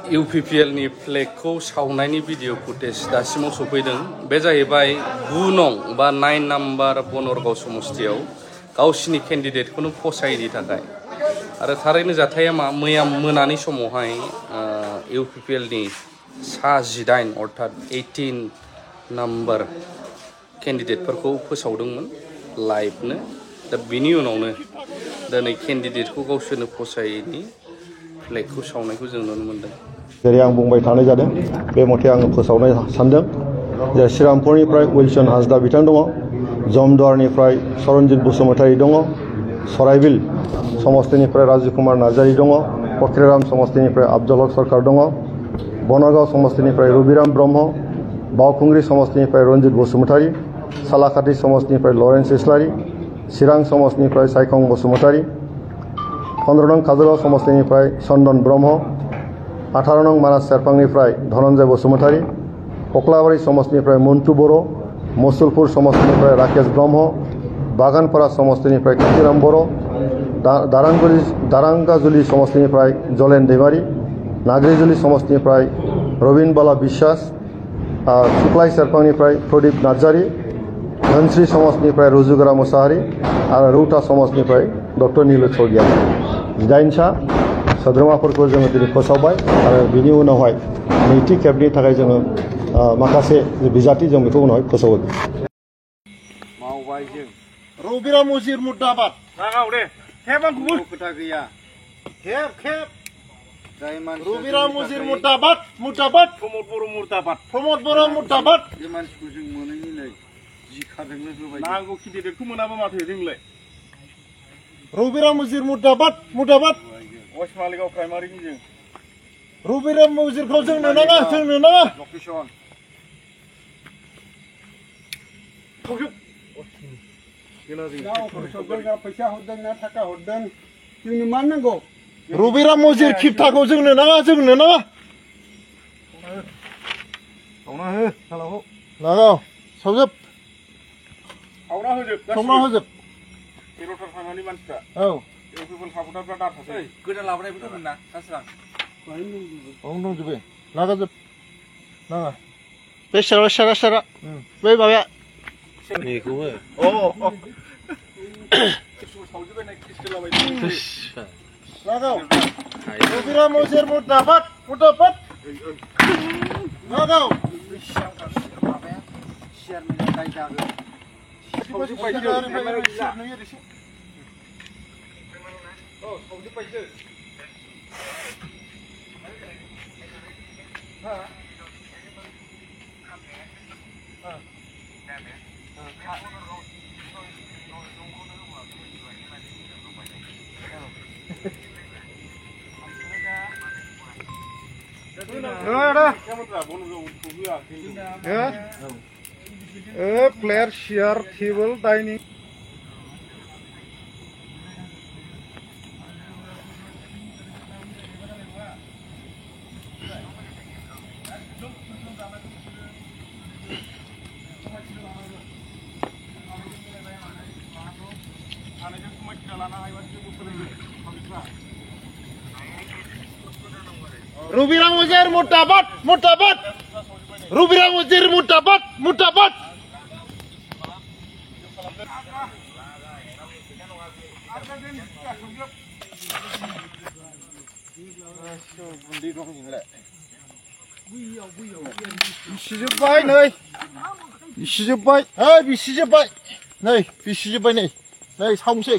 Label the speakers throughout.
Speaker 1: UPPL नि फ्लेगखौ सावनायनि video footage दासिमाव सफैदों बे जाहैबाय 9 नं बा 9 नाम्बार बनरगाव समस्थियाव गावसिनि केन्डिडेटखौनो फसायैनि थाखाय आरो थारैनो जाथाया मा मैया मोनानि समावहाय UPPL नि सा 18 अर्थात 18 नाम्बार केन्डिडेटफोरखौ फोसावदोंमोन लाइभनो दा बिनि उनावनो दिनै केन्डिडेटखौ गावसोरनो फसायैनि फ्लेगखौ सावनायखौ जों नुनो मोनदों।
Speaker 2: जेरै आं बुंबाय थानाय जादों बे मथे आङो फोसावनो सानदों जे श्रीरामपुरनिफ्राय उइलसन हांसदा बिथां दङ, जमदुवारनिफ्राय सरनजित बसुमतारी दङ, सराइबिल समस्तिनिफ्राय राजीव कुमार नार्जारी दङ, फक्रिराम समस्तिनिफ्राय आफजल हक सरकार दङ, बनरगाव समस्तिनिफ्राय रबिराम ब्रह्म, बावखुंग्रि समस्तिनिफ्राय रनजित बसुमतारी, सालाकाटि समस्तिनिफ्राय लरेन्स इस्लारि, चिरां समस्तिनिफ्राय सायखं बसुमतारी, 15 नं काजलगाव समस्तिनिफ्राय चन्दन ब्रह्म, 18 नं मानास सेरफांनिफ्राय धनन्जय बसुमतारी, कक्लाबारि समस्तिनिफ्राय मन्टु बर', मुसलपुर समस्तिनिफ्राय राकेश ब्रह्म, बागानपारा समस्तिनिफ्राय कान्तिराम बर', दारांगाजुलि समस्तिनिफ्राय जलेन दैमारी, नाग्रिजुलि समस्तिनिफ्राय रबिन बाला बिश्वास, सुक्लाय सेरफांनिफ्राय प्रदीप नार्जारी, धोनस्री समस्तिनिफ्राय रुजुगोरा मुसाहारि आरो रौता समस्तिनिफ्राय डक्टर नीलु स्वर्गियारि 18सा सोद्रोमाफोरखौ जोङो दिनै फोसावबाय आरो बिनि उनावहाय नैथि खेबनि थाखाय जोङो माखासे बिजाथि जों बेखौ उनावहाय फोसावगोन।
Speaker 3: मावबाय जों
Speaker 4: रबिराम उजिर मुर्दाबाद
Speaker 3: लागाव दे खेब आंखौबो
Speaker 4: खोथा गैया खेब
Speaker 3: जाय मानसि
Speaker 4: रबिराम उजिर मुर्दाबाद
Speaker 3: प्रमद बर' मुर्दाबाद
Speaker 4: बे मानसिखौ जों मोनैनि नै जिखाजोंनो होबाय
Speaker 3: नांगौ केन्डिडेटखौ मोनाबा माथो जोंलाय
Speaker 4: रबिराम उजिर मुर्दाबाद
Speaker 3: वेस्ट मालिगाव प्राइमारिनि जों
Speaker 4: रबिराम उजिरखौ जोंनो नाङा
Speaker 3: लकेसन
Speaker 4: फैसा हरदों ना थाखा हरदों जोंनो मा नांगौ रबिराम उजिर खिबथाखौ जोंनो नाङा
Speaker 3: सावना हो सालाखौ
Speaker 4: नाङा सावजोब
Speaker 3: सावना होजोब 13 थांनानै मानसिफ्रा
Speaker 4: औ
Speaker 3: इउपिपिएल सापर्टारफ्रा दाथासै गोदान लाबोनायबोथ' होनना सासरां
Speaker 4: दंजोबो नागाजोब नाङा बे सारा बै माबाया
Speaker 2: बेखौबो
Speaker 3: सावजोबबाय खिस्टो लाबाय
Speaker 4: नागाव रबिराम उजिर मुर्दाबाद नागाव
Speaker 3: चेयारमेन दाय जागोन सावजोबबायसो सावजोबबायसो
Speaker 4: player chair table dining Rabiram Ujir मुर्दाबाद रबिराम उजिर मुर्दाबाद बिसिजोब्बाय नै सावनोसै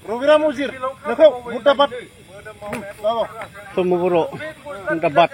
Speaker 4: रबिराम उजिर नोंखौ मुर्दाबाद
Speaker 2: प्रमद बर' मुर्दाबाद